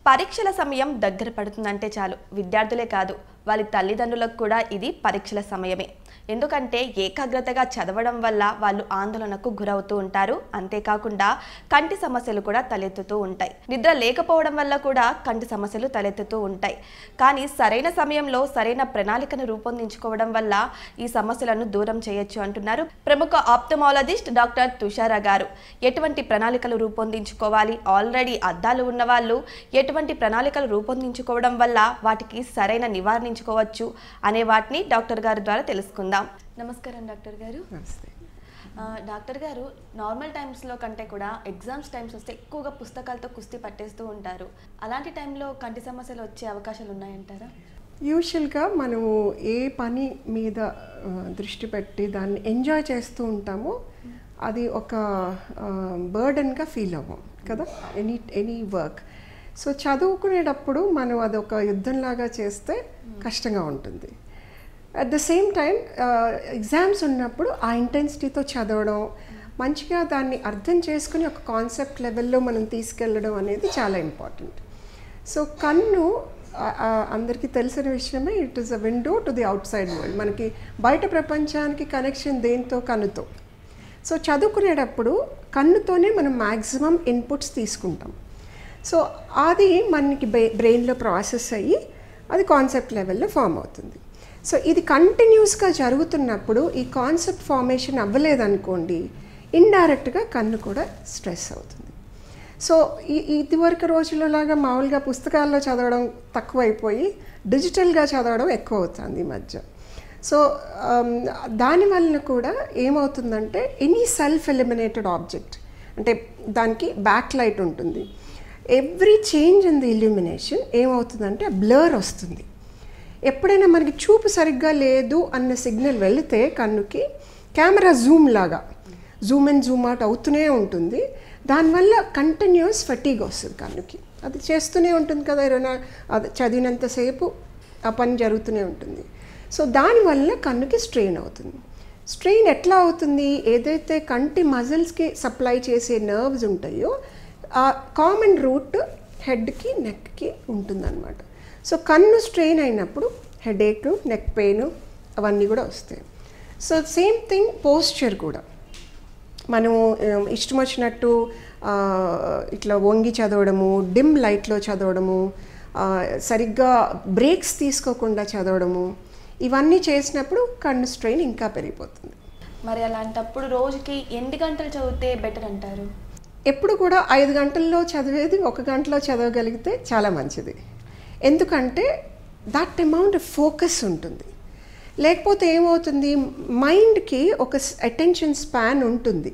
పరీక్షల సమయం దగ్గర పడుతుందంటే చాలు విద్యార్థులే కాదు వాళ్ళ తల్లిదండ్రులకు కూడా ఇది పరీక్షల సమయమే. ఎందుకంటే ఏకాగ్రతగా చదవడం వల్ల వాళ్ళు ఆందోళనకు గురవుతూ ఉంటారు. అంతేకాకుండా కంటి సమస్యలు కూడా తలెత్తుతూ ఉంటాయి. నిద్ర లేకపోవడం వల్ల కూడా కంటి సమస్యలు తలెత్తుతూ ఉంటాయి. కానీ సరైన సమయంలో సరైన ప్రణాళికను రూపొందించుకోవడం వల్ల ఈ సమస్యలను దూరం చేయొచ్చు అంటున్నారు ప్రముఖ ఆప్థమాలజిస్ట్ డాక్టర్ తుషారా గారు. ఎటువంటి ప్రణాళికలు రూపొందించుకోవాలి, ఆల్రెడీ అద్దాలు ఉన్న వాళ్ళు ఎటువంటి ప్రణాళికలు రూపొందించుకోవడం వల్ల వాటికి సరైన నివారించుకోవచ్చు అనే వాటిని డాక్టర్ గారి ద్వారా తెలుసుకుందాం. నమస్కారం డాక్టర్ గారు. నమస్తే డాక్టర్ గారు, నార్మల్ టైమ్స్లో కంటే కూడా ఎగ్జామ్స్ టైమ్స్ వస్తే ఎక్కువగా పుస్తకాలతో కుస్తీ పట్టేస్తూ ఉంటారు. అలాంటి టైంలో కంటి సమస్యలు వచ్చే అవకాశాలు ఉన్నాయంటారా? యూజువల్గా మనము ఏ పని మీద దృష్టి పెట్టి దాన్ని ఎంజాయ్ చేస్తూ అది ఒక బర్డన్గా ఫీల్ అవ్వం కదా, ఎనీ వర్క్. సో చదువుకునేటప్పుడు మనం అదొక యుద్ధంలాగా చేస్తే కష్టంగా ఉంటుంది. At the same time exams ఉన్నప్పుడు ఆ ఇంటెన్సిటీతో చదవడం, మంచిగా దాన్ని అర్థం చేసుకుని ఒక కాన్సెప్ట్ లెవెల్లో మనం తీసుకెళ్ళడం అనేది చాలా ఇంపార్టెంట్. సో కన్ను అందరికీ తెలిసిన విషయమే, it is a window to the out side world. మనకి బయట ప్రపంచానికి కనెక్షన్ దేంతో? కన్నుతో. సో చదువుకునేటప్పుడు కన్నుతోనే మనం మ్యాక్సిమం ఇన్పుట్స్ తీసుకుంటాం. సో అది మనకి బ్రెయిన్లో ప్రాసెస్ అయ్యి అది కాన్సెప్ట్ లెవెల్లో ఫామ్ అవుతుంది. సో ఇది కంటిన్యూస్గా జరుగుతున్నప్పుడు ఈ కాన్సెప్ట్ ఫార్మేషన్ అవ్వలేదనుకోండి, ఇండైరెక్ట్గా కన్ను కూడా స్ట్రెస్ అవుతుంది. సో ఇదివరకు రోజులలాగా మామూలుగా పుస్తకాల్లో చదవడం తక్కువైపోయి డిజిటల్గా చదవడం ఎక్కువ అవుతుంది ఈ మధ్య. సో దానివల్ల కూడా ఏమవుతుందంటే ఎనీ సెల్ఫ్ ఎలిమినేటెడ్ ఆబ్జెక్ట్, అంటే దానికి బ్యాక్ లైట్ ఉంటుంది. Every change in the illumination ఏమవుతుందంటే బ్లర్ వస్తుంది. ఎప్పుడైనా మనకి చూపు సరిగ్గా లేదు అన్న సిగ్నల్ వెళితే కన్నుకి కెమెరా జూమ్ లాగా జూమ్ ఇన్ జూమ్ అవుట్ అవుతూనే ఉంటుంది. దానివల్ల కంటిన్యూస్ ఫటీగ్ వస్తుంది కన్నుకి. అది చేస్తూనే ఉంటుంది కదా, అది చదివినంతసేపు ఆ పని జరుగుతూనే ఉంటుంది. సో దానివల్ల కన్నుకి స్ట్రెయిన్ అవుతుంది. స్ట్రెయిన్ ఎట్లా అవుతుంది? ఏదైతే కంటి మజిల్స్కి సప్లై చేసే నర్వ్స్ ఉంటాయో ఆ కామన్ రూట్ హెడ్కి నెక్కి ఉంటుందన్నమాట. సో కన్ను స్ట్రెయిన్ అయినప్పుడు హెడేక్, నెక్ పెయిన్ అవన్నీ కూడా వస్తాయి. సో సేమ్ థింగ్ పోస్చర్ కూడా. మనము ఇష్టం వచ్చినట్టు ఇట్లా వంగి చదవడము, డిమ్ లైట్లో చదవడము, సరిగ్గా బ్రేక్స్ తీసుకోకుండా చదవడము, ఇవన్నీ చేసినప్పుడు కన్ను స్ట్రెయిన్ ఇంకా పెరిగిపోతుంది. మరి అలాంటప్పుడు రోజుకి ఎన్ని గంటలు చదివితే బెటర్ అంటారు? ఎప్పుడు కూడా 5 గంటల్లో చదివేది 1 గంటలో చదవగలిగితే చాలా మంచిది. ఎందుకంటే దట్ అమౌంట్ ఆఫ్ ఫోకస్ ఉంటుంది. లేకపోతే ఏమవుతుంది, మైండ్కి ఒక అటెన్షన్ స్పాన్ ఉంటుంది.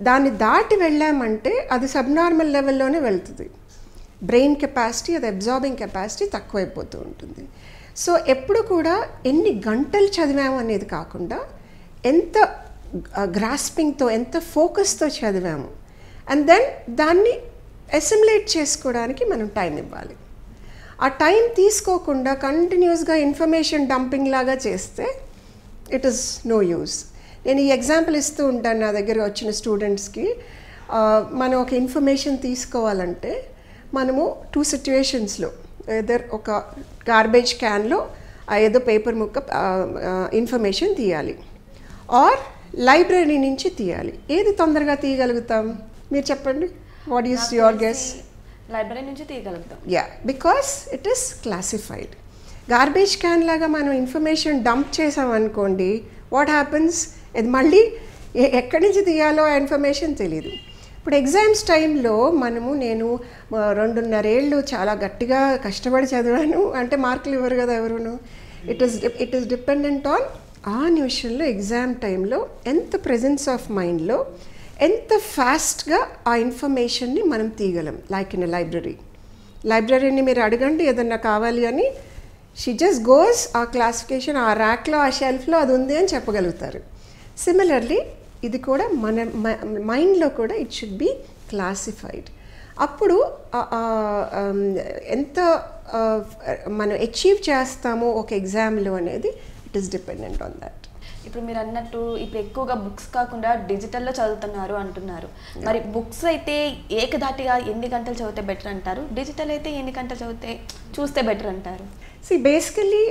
దాన్ని దాటి వెళ్ళామంటే అది సబ్నార్మల్ లెవెల్లోనే వెళ్తుంది. బ్రెయిన్ కెపాసిటీ, అది అబ్జార్బింగ్ కెపాసిటీ తక్కువైపోతూ ఉంటుంది. సో ఎప్పుడు కూడా ఎన్ని గంటలు చదివాము అనేది కాకుండా ఎంత గ్రాస్పింగ్తో, ఎంత ఫోకస్తో చదివాము, అండ్ దెన్ దాన్ని అసిమిలేట్ చేసుకోవడానికి మనం టైం ఇవ్వాలి. ఆ టైం తీసుకోకుండా కంటిన్యూస్గా ఇన్ఫర్మేషన్ డంపింగ్ లాగా చేస్తే ఇట్ ఈస్ నో యూస్. నేను ఈ ఎగ్జాంపుల్ ఇస్తూ ఉంటాను నా దగ్గర వచ్చిన స్టూడెంట్స్కి. మనం ఒక ఇన్ఫర్మేషన్ తీసుకోవాలంటే మనము 2 సిచ్యువేషన్స్లో, ఏదర్ ఒక గార్బేజ్ క్యాన్లో ఏదో పేపర్ ముక్క ఇన్ఫర్మేషన్ తీయాలి, ఆర్ లైబ్రరీ నుంచి తీయాలి. ఏది తొందరగా తీయగలుగుతాం? మీరు చెప్పండి. What is your guess? Library నుంచి తీయగలుగుతాం. Because it is classified. Garbage can లాగా మనం ఇన్ఫర్మేషన్ డంప్ చేసామనుకోండి, వాట్ హ్యాపన్స్? ఇది మళ్ళీ ఎక్కడి నుంచి తీయాలో ఆ ఇన్ఫర్మేషన్ తెలీదు. ఇప్పుడు ఎగ్జామ్స్ టైంలో నేను 2.5 ఏళ్ళు చాలా గట్టిగా కష్టపడి చదివాను అంటే మార్కులు ఇవ్వరు కదా ఎవరును. ఇట్ ఈస్ డిపెండెంట్ ఆన్ ఆ నిమిషంలో ఎగ్జామ్ టైంలో ఎంత ప్రెజెన్స్ ఆఫ్ మైండ్లో ఎంత ఫాస్ట్గా ఆ ఇన్ఫర్మేషన్ని మనం తీయగలం. లైక్ ఇన్ లైబ్రరీని మీరు అడగండి ఏదన్నా కావాలి అని, షీ జస్ట్ గోస్ ఆ క్లాసిఫికేషన్, ఆ ర్యాక్లో, ఆ షెల్ఫ్లో అది ఉంది అని చెప్పగలుగుతారు. సిమిలర్లీ ఇది కూడా మన మైండ్లో కూడా ఇట్ షుడ్ బి క్లాసిఫైడ్. అప్పుడు ఎంత మనం అచీవ్ చేస్తామో ఒక ఎగ్జామ్లో అనేది it is dependent on that. ఇప్పుడు మీరు అన్నట్టు ఇప్పుడు ఎక్కువగా బుక్స్ కాకుండా డిజిటల్లో చదువుతున్నారు అంటున్నారు. మరి బుక్స్ అయితే ఏకధాటిగా ఎన్ని గంటలు చదివితే బెటర్ అంటారు, డిజిటల్ అయితే ఎన్ని గంటలు చూస్తే బెటర్ అంటారు? బేసికలీ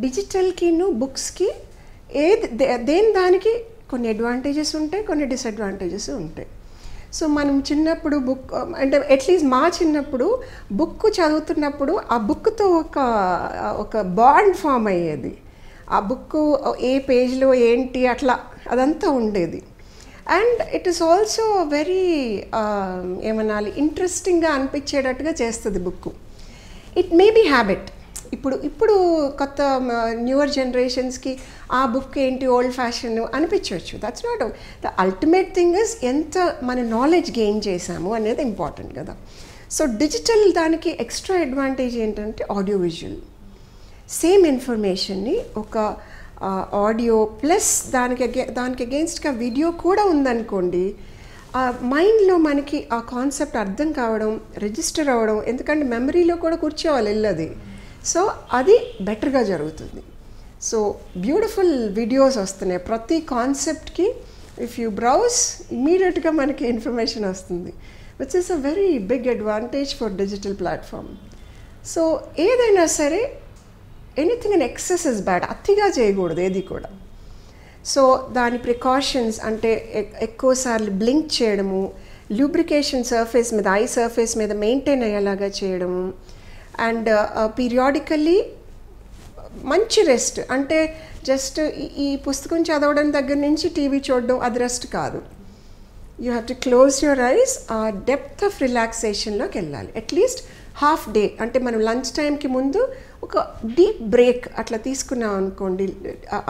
డిజిటల్కిను బుక్స్కి దేని దానికి కొన్ని అడ్వాంటేజెస్ ఉంటాయి, కొన్ని డిసడ్వాంటేజెస్ ఉంటాయి. సో మనం చిన్నప్పుడు బుక్ అంటే అట్లీస్ట్ మా చిన్నప్పుడు బుక్ చదువుతున్నప్పుడు ఆ బుక్తో ఒక బాండ్ ఫామ్ అయ్యేది. ఆ బుక్ ఏ పేజ్లో ఏంటి అట్లా అదంతా ఉండేది. And it is also very ఏమనాలి ఇంట్రెస్టింగ్గా అనిపించేటట్టుగా చేస్తుంది book. It may be habit. ఇప్పుడు కొత్త న్యూయర్ జనరేషన్స్కి ఆ బుక్ ఏంటి ఓల్డ్ ఫ్యాషన్ అనిపించవచ్చు. That's not the ultimate thing is ఎంత మన నాలెడ్జ్ గెయిన్ చేసాము అనేది ఇంపార్టెంట్ కదా. సో డిజిటల్ దానికి ఎక్స్ట్రా అడ్వాంటేజ్ ఏంటంటే ఆడియో విజువల్. సేమ్ ఇన్ఫర్మేషన్ని ఒక ఆడియో ప్లస్ దానికి అగెయిన్స్ట్గా వీడియో కూడా ఉందనుకోండి, ఆ మైండ్లో మనకి ఆ కాన్సెప్ట్ అర్థం కావడం, రిజిస్టర్ అవ్వడం, ఎందుకంటే మెమరీలో కూడా కూర్చోవాలి వెళ్ళది. సో అది బెటర్గా జరుగుతుంది. సో బ్యూటిఫుల్ వీడియోస్ వస్తున్నాయి ప్రతి కాన్సెప్ట్కి. ఇఫ్ యూ బ్రౌజ్ ఇమీడియట్గా మనకి ఇన్ఫర్మేషన్ వస్తుంది, which is a very big advantage for digital platform. So ఏదైనా సరే anything in excess is bad. అతిగా చేయకూడదు ఏది కూడా. సో దాని ప్రికాషన్స్ అంటే ఎక్కువసార్లు బ్లింక్ చేయడము, లూబ్రికేషన్ సర్ఫేస్ మీద ఐ సర్ఫేస్ మీద మెయింటైన్ అయ్యేలాగా చేయడము, అండ్ పీరియాడికల్లీ మంచి రెస్ట్. అంటే జస్ట్ ఈ పుస్తకం చదవడం దగ్గర నుంచి టీవీ చూడడం అది రెస్ట్ కాదు. You have to close your eyes. ఆ డెప్త్ ఆఫ్ రిలాక్సేషన్లోకి వెళ్ళాలి. అట్లీస్ట్ హాఫ్ డే అంటే మనం లంచ్ టైంకి ముందు ఒక డీప్ బ్రేక్ అట్లా తీసుకున్నాం అనుకోండి,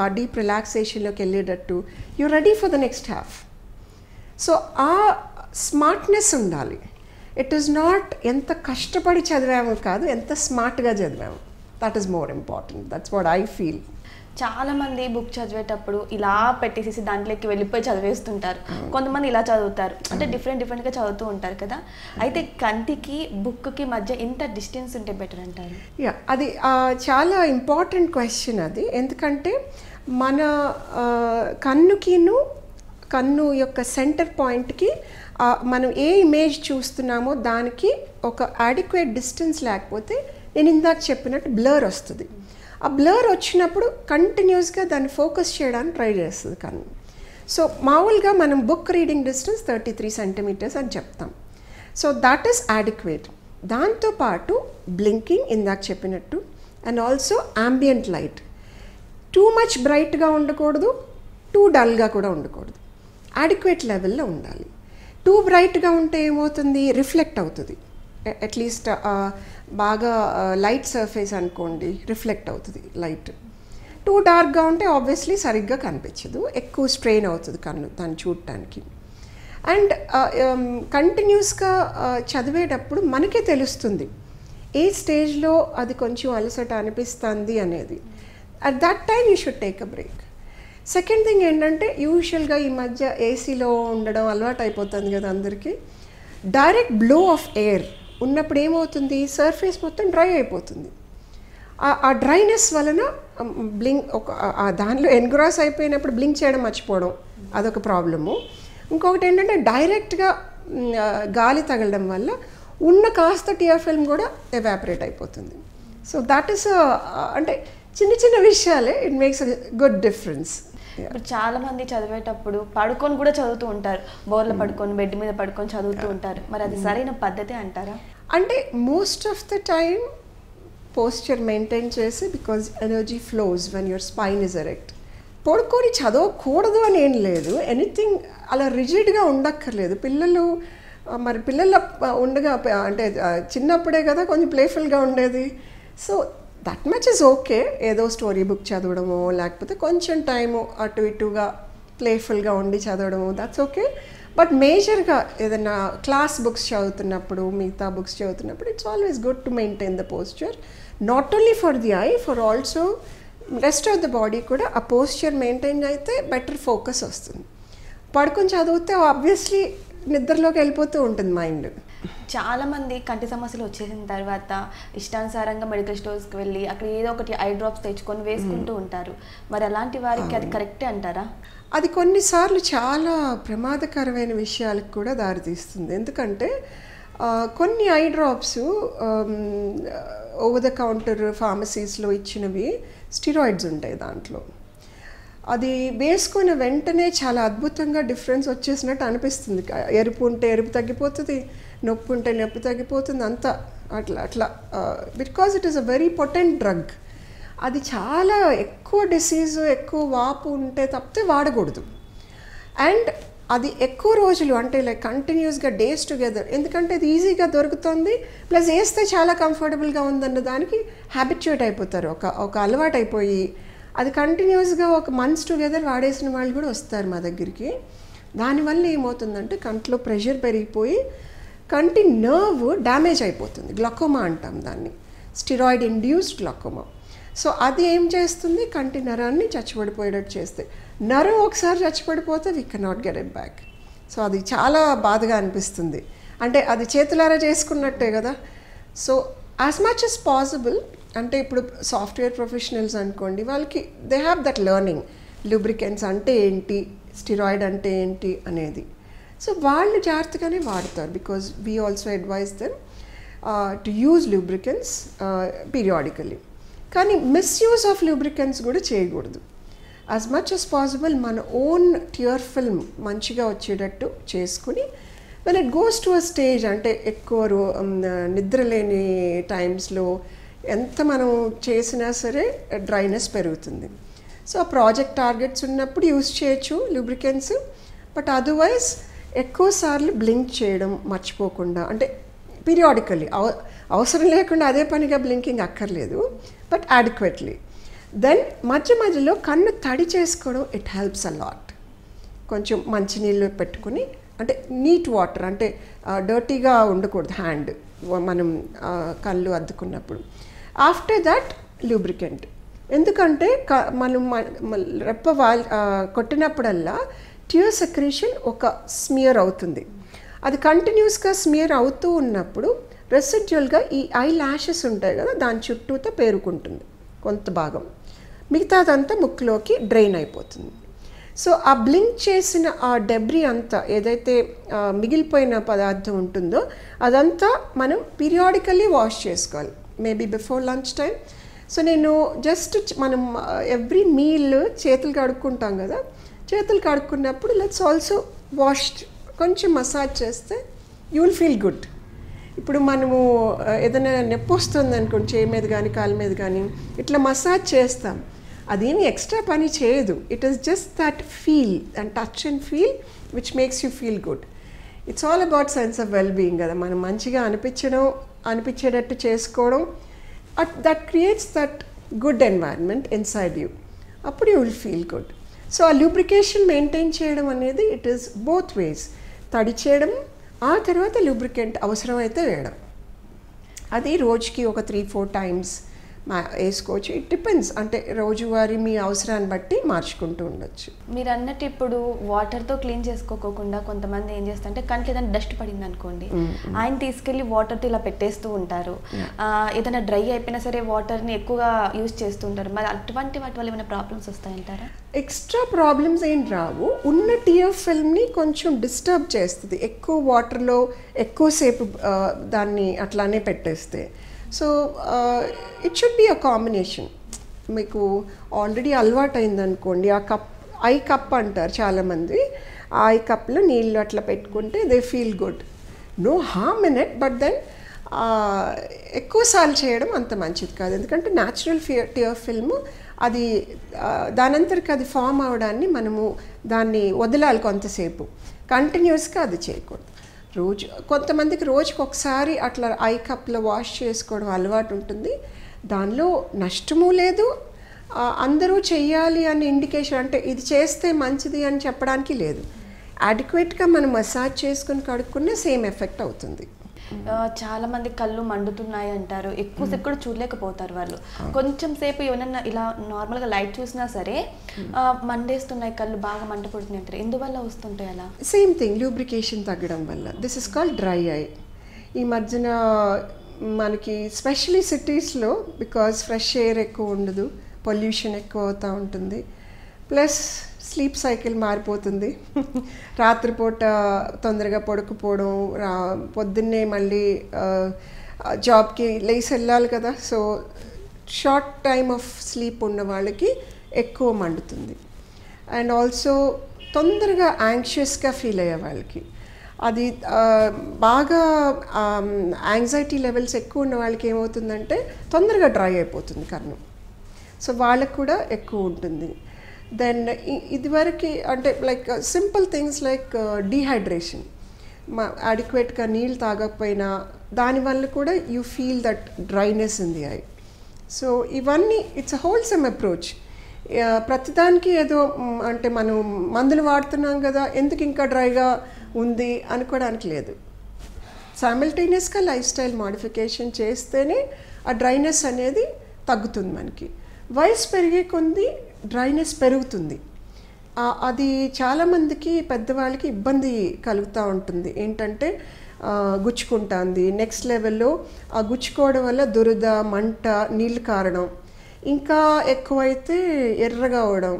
ఆ డీప్ రిలాక్సేషన్లోకి వెళ్ళేటట్టు you ready for the next half. So ఆ స్మార్ట్నెస్ ఉండాలి. ఇట్ ఈస్ నాట్ ఎంత కష్టపడి చదివాము కాదు, ఎంత స్మార్ట్గా చదివాము. That is more important. That's what I feel. చాలామంది బుక్ చదివేటప్పుడు ఇలా పెట్టేసేసి దాంట్లోకి వెళ్ళిపోయి చదివేస్తుంటారు. కొంతమంది ఇలా చదువుతారు, అంటే డిఫరెంట్గా చదువుతూ ఉంటారు కదా. అయితే కంటికి బుక్కి మధ్య ఎంత డిస్టెన్స్ ఉంటే బెటర్ అంటారు? అది చాలా ఇంపార్టెంట్ క్వశ్చన్ అది. ఎందుకంటే మన కన్ను యొక్క సెంటర్ పాయింట్కి మనం ఏ ఇమేజ్ చూస్తున్నామో దానికి ఒక అడిక్వేట్ డిస్టెన్స్ లేకపోతే నేను ఇందాక చెప్పినట్టు బ్లర్ వస్తుంది. ఆ బ్లర్ వచ్చినప్పుడు కంటిన్యూస్గా దాన్ని ఫోకస్ చేయడానికి ట్రై చేస్తుంది కన్ను. సో మామూలుగా మనం బుక్ రీడింగ్ డిస్టెన్స్ 33 సెంటీమీటర్స్ అని చెప్తాం. So that is adequate. దాంతోపాటు బ్లింకింగ్ ఇందాక చెప్పినట్టు, and also ambient light. Too much బ్రైట్గా ఉండకూడదు, టూ డల్గా కూడా ఉండకూడదు. అడిక్వేట్ లెవెల్లో ఉండాలి. టూ బ్రైట్గా ఉంటే ఏమవుతుంది, రిఫ్లెక్ట్ అవుతుంది. అట్లీస్ట్ బాగా లైట్ సర్ఫేస్ అనుకోండి, రిఫ్లెక్ట్ అవుతుంది లైట్. టూ డార్క్గా ఉంటే ఆబ్వియస్లీ సరిగ్గా కనిపించదు, ఎక్కువ స్ట్రెయిన్ అవుతుంది కన్ను దాన్ని చూడటానికి. అండ్ కంటిన్యూస్గా చదివేటప్పుడు మనకే తెలుస్తుంది ఏ స్టేజ్లో అది కొంచెం అలసట అనిపిస్తుంది అనేది. At that time you should take a break. Second thing ఏంటంటే యూజువల్గా ఈ మధ్య ఏసీలో ఉండడం అలవాటు అయిపోతుంది కదా అందరికీ. డైరెక్ట్ బ్లో ఆఫ్ ఎయిర్ ఉన్నప్పుడు ఏమవుతుంది, సర్ఫేస్ మొత్తం డ్రై అయిపోతుంది. ఆ డ్రైనెస్ వలన దానిలో ఎన్గ్రాస్ అయిపోయినప్పుడు బ్లింక్ చేయడం మర్చిపోవడం అదొక ప్రాబ్లము. ఇంకొకటి ఏంటంటే డైరెక్ట్గా గాలి తగలడం వల్ల ఉన్న కాస్త టియర్ ఫిల్మ్ కూడా ఎవాపరేట్ అయిపోతుంది. సో దట్ ఈస్ అంటే చిన్న చిన్న విషయాలే, it makes a good difference. ఇప్పుడు చాలా మంది చదివేటప్పుడు పడుకొని కూడా చదువుతూ ఉంటారు, బోర్లో పడుకొని బెడ్ మీద పడుకొని చదువుతూ ఉంటారు. మరి అది సరైన పద్ధతి అంటారా? అంటే most of the time posture maintain చేసి, because energy flows when your spine is erect. పడుకొని చదవకూడదు అని ఏం లేదు, ఎనీథింగ్ అలా రిజిడ్గా ఉండక్కర్లేదు. పిల్లల ఉండగా అంటే చిన్నప్పుడే కదా కొంచెం ప్లేఫుల్గా ఉండేది. So that much is okay. ఏదో స్టోరీ బుక్ చదవడమో లేకపోతే కొంచెం టైము అటు ఇటుగా ప్లేఫుల్గా ఉండి చదవడము, దట్స్ ఓకే. బట్ మేజర్గా ఏదైనా క్లాస్ బుక్స్ చదువుతున్నప్పుడు, మిగతా బుక్స్ చదువుతున్నప్పుడు it's always good to maintain the posture, not only for the I, for also rest of the body కూడా. ఆ పోస్చర్ మెయింటైన్ అయితే బెటర్ ఫోకస్ వస్తుంది. పడుకొని చదివితే ఆబ్వియస్లీ నిద్రలోకి వెళ్ళిపోతూ ఉంటుంది మైండ్. చాలామంది కంటి సమస్యలు వచ్చేసిన తర్వాత ఇష్టానుసారంగా మెడికల్ స్టోర్స్కి వెళ్ళి అక్కడ ఏదో ఒకటి ఐ డ్రాప్స్ తెచ్చుకొని వేసుకుంటూ ఉంటారు. మరి అలాంటి వారికి అది కరెక్టే అంటారా? అది కొన్నిసార్లు చాలా ప్రమాదకరమైన విషయాలకు కూడా దారితీస్తుంది. ఎందుకంటే కొన్ని eye drops over the counter ఫార్మసీస్లో ఇచ్చినవి స్టిరాయిడ్స్ ఉంటాయి దాంట్లో. అది వేసుకున్న వెంటనే చాలా అద్భుతంగా డిఫరెన్స్ వచ్చేసినట్టు అనిపిస్తుంది. ఎరుపు ఉంటే ఎరుపు తగ్గిపోతుంది, నొప్పి ఉంటే నొప్పి తగ్గిపోతుంది, అంతా అట్లా because it is a very potent drug. అది చాలా ఎక్కువ డిసీజు ఎక్కువ వాపు ఉంటే తప్పితే వాడకూడదు. అండ్ అది ఎక్కువ రోజులు అంటే లైక్ కంటిన్యూస్గా డేస్ టుగెదర్, ఎందుకంటే అది ఈజీగా దొరుకుతుంది, ప్లస్ వేస్తే చాలా కంఫర్టబుల్గా ఉందన్న దానికి హ్యాబిట్యూట్ అయిపోతారు. ఒక అలవాటు అయిపోయి అది కంటిన్యూస్గా ఒక మంత్స్ టుగెదర్ వాడేసిన వాళ్ళు కూడా వస్తారు మా దగ్గరికి. దానివల్ల ఏమవుతుందంటే కంట్లో ప్రెషర్ పెరిగిపోయి కంటి నర్వ్ డ్యామేజ్ అయిపోతుంది. గ్లకోమా అంటాం దాన్ని, స్టిరాయిడ్ ఇండ్యూస్డ్ గ్లకోమా. సో అది ఏం చేస్తుంది, కంటి నరాన్ని చచ్చిపడిపోయేటట్టు చేస్తే, నరం ఒకసారి చచ్చిపడిపోతే we cannot get it back. So అది చాలా బాధగా అనిపిస్తుంది. అంటే అది చేతులారా చేసుకున్నట్టే కదా. So as much as possible, అంటే ఇప్పుడు సాఫ్ట్వేర్ ప్రొఫెషనల్స్ అనుకోండి, వాళ్ళకి they have that learning, lubricants అంటే ఏంటి, స్టిరాయిడ్ అంటే ఏంటి అనేది. సో వాళ్ళు జాగ్రత్తగానే వాడతారు. Because we also advise them to use lubricants periodically. కానీ మిస్యూజ్ ఆఫ్ లూబ్రికెంట్స్ కూడా చేయకూడదు. యాజ్ మచ్ as పాసిబుల్ మన ఓన్ టియర్ ఫిల్మ్ మంచిగా వచ్చేటట్టు చేసుకుని, when it goes to a stage, అంటే ఎక్కువ నిద్రలేని టైమ్స్లో ఎంత మనం చేసినా సరే డ్రైనెస్ పెరుగుతుంది. సో ప్రాజెక్ట్ టార్గెట్స్ ఉన్నప్పుడు యూజ్ చేయొచ్చు లూబ్రికెంట్స్. బట్ అదర్వైజ్ ఎక్కువసార్లు బ్లింక్ చేయడం మర్చిపోకుండా, అంటే పీరియాడికలీ, అవసరం లేకుండా అదే పనిగా బ్లింకింగ్ అక్కర్లేదు, బట్ అడిక్వేట్లీ. దెన్ మధ్య మధ్యలో కన్ను తడి చేసుకోవడం, ఇట్ హెల్ప్స్ అ లాట్. కొంచెం మంచినీళ్ళు పెట్టుకుని, అంటే నీట్ వాటర్, అంటే డర్టీగా ఉండకూడదు హ్యాండ్ మనం కళ్ళు అద్దుకున్నప్పుడు. After that lubricant. ఎందుకంటే మనం రెప్ప కొట్టినప్పుడల్లా టియర్ సెక్రీషన్ ఒక స్మియర్ అవుతుంది. అది కంటిన్యూస్గా స్మియర్ అవుతూ ఉన్నప్పుడు రెసిడ్యువల్గా ఈ ఐ ల్యాషెస్ ఉంటాయి కదా, దాని చుట్టూతో పేరుకుంటుంది కొంత భాగం, మిగతాదంతా ముక్కులోకి డ్రైన్ అయిపోతుంది. సో ఆ బ్లింక్ చేసిన ఆ డెబ్రీ అంతా, ఏదైతే మిగిలిపోయిన పదార్థం ఉంటుందో అదంతా మనం పీరియాడికల్లీ వాష్ చేసుకోవాలి, maybe before lunch time. So నేను జస్ట్ మనం ఎవ్రీ మీల్ చేతులు కడుక్కుంటాం కదా, చేతులు కడుక్కున్నప్పుడు లెట్స్ ఆల్సో వాష్, కొంచెం మసాజ్ చేస్తే యూ విల్ ఫీల్ గుడ్. ఇప్పుడు మనము ఏదైనా నొప్పి వస్తుంది అనుకోండి, చేయి మీద కానీ కాలు మీద కానీ ఇట్లా మసాజ్ చేస్తాం, అదేమి ఎక్స్ట్రా పని చేయదు. It is just that feel and touch and feel which makes you feel good. It's all about sense of well being కదా. మనం మంచిగా అనిపించేటట్టు చేసుకోవడం, that creates that good environment inside you. అప్పుడు you will feel good. So ఆ lubrication maintain చేయడం అనేది it is both ways. తడి చేయడం, ఆ తర్వాత లూబ్రికెంట్ అవసరమైతే వేయడం. అది రోజుకి ఒక 3-4 టైమ్స్ వేసుకోవచ్చు. ఇట్ డిపెండ్స్, అంటే రోజువారీ మీ అవసరాన్ని బట్టి మార్చుకుంటూ ఉండొచ్చు. మీరు అన్నట్టు ఇప్పుడు వాటర్తో క్లీన్ చేసుకోకుండా కొంతమంది ఏం చేస్తారంటే కంటికి ఏదైనా డస్ట్ పడింది అనుకోండి, ఆయన తీసుకెళ్ళి వాటర్తో ఇలా పెట్టేస్తూ ఉంటారు. ఏదైనా డ్రై అయిపోయినా సరే వాటర్ని ఎక్కువగా యూజ్ చేస్తూ ఉంటారు. మరి అటువంటి వాటి వల్ల ఏమైనా ప్రాబ్లమ్స్ వస్తాయంటారా? ఎక్స్ట్రా ప్రాబ్లమ్స్ ఏం రావు. ఉన్న టియర్ ఫిల్మ్ని కొంచెం డిస్టర్బ్ చేస్తుంది ఎక్కువ వాటర్లో ఎక్కువసేపు దాన్ని అట్లానే పెట్టేస్తే. So it should be a combination. మీకు ఆల్రెడీ అలవాటు అయిందనుకోండి, ఆ కప్, ఐ కప్ అంటారు చాలామంది, ఆ ఐ కప్లో నీళ్ళు అట్లా పెట్టుకుంటే they feel good. No harm in it, but then ఎక్కువసార్లు చేయడం అంత మంచిది కాదు. ఎందుకంటే న్యాచురల్ టియర్ ఫిల్మ్ అది దానంతరికి అది ఫామ్ అవడాన్ని మనము దాన్ని వదలాలి కొంతసేపు, కంటిన్యూస్గా అది చేయకూడదు. కొంతమందికి రోజుకి ఒకసారి అట్లా ఐ కప్లో వాష్ చేసుకోవడం అలవాటు ఉంటుంది. దానిలో నష్టము లేదు. అందరూ చెయ్యాలి అనే ఇండికేషన్, అంటే ఇది చేస్తే మంచిది అని చెప్పడానికి లేదు. అడిక్వేట్గా మనం మసాజ్ చేసుకుని కడుక్కున్న సేమ్ ఎఫెక్ట్ అవుతుంది. చాలా మంది కళ్ళు మండుతున్నాయి అంటారు, ఎక్కువసేపు కూడా చూడలేకపోతారు వాళ్ళు. కొంచెం సేపు ఏమైనా ఇలా నార్మల్గా లైట్ చూసినా సరే మండేస్తున్నాయి, కళ్ళు బాగా మంటపడుతున్నాయి అంటారు. ఎందువల్ల వస్తుంటాయి అలా? సేమ్ థింగ్, లూబ్రికేషన్ తగ్గడం వల్ల. This is called dry eye. ఈ మధ్యన మనకి స్పెషలీ సిటీస్లో బికాజ్ ఫ్రెష్ ఎయిర్ ఎక్కువ ఉండదు, పొల్యూషన్ ఎక్కువ అవుతూ ఉంటుంది, ప్లస్ స్లీప్ సైకిల్ మారిపోతుంది. రాత్రిపూట తొందరగా పడుకుపోవడం, పొద్దున్నే మళ్ళీ జాబ్కి లేచి వెళ్ళాలి కదా, so short time of sleep ఉన్న వాళ్ళకి ఎక్కువ మండుతుంది. అండ్ ఆల్సో తొందరగా యాంగ్షియస్గా ఫీల్ అయ్యే వాళ్ళకి, అది బాగా యాంగ్జైటీ లెవెల్స్ ఎక్కువ ఉన్న వాళ్ళకి ఏమవుతుందంటే తొందరగా డ్రై అయిపోతుంది కర్ణం, సో వాళ్ళకు కూడా ఎక్కువ ఉంటుంది. దెన్ ఇదివరకు అంటే like simple things like dehydration, అడిక్వేట్గా నీళ్ళు తాగకపోయినా దానివల్ల కూడా you feel that dryness in the eye. So ఇవన్నీ ఇట్స్ అ హోల్సమ్ అప్రోచ్. ప్రతిదానికి ఏదో అంటే మనం మందులు వాడుతున్నాం కదా ఎందుకు ఇంకా డ్రైగా ఉంది అనుకోవడానికి లేదు. సైమల్టేనియస్గా లైఫ్ స్టైల్ మోడిఫికేషన్ చేస్తేనే ఆ డ్రైనెస్ అనేది తగ్గుతుంది. మనకి వయసు పెరిగే కొద్ది డ్రైనెస్ పెరుగుతుంది. అది చాలామందికి పెద్దవాళ్ళకి ఇబ్బంది కలుగుతూ ఉంటుంది. ఏంటంటే గుచ్చుకుంటుంది, నెక్స్ట్ లెవెల్లో ఆ గుచ్చుకోవడం వల్ల దురద, మంట, నీళ్ళు కారడం, ఇంకా ఎక్కువైతే ఎర్రగా అవడం,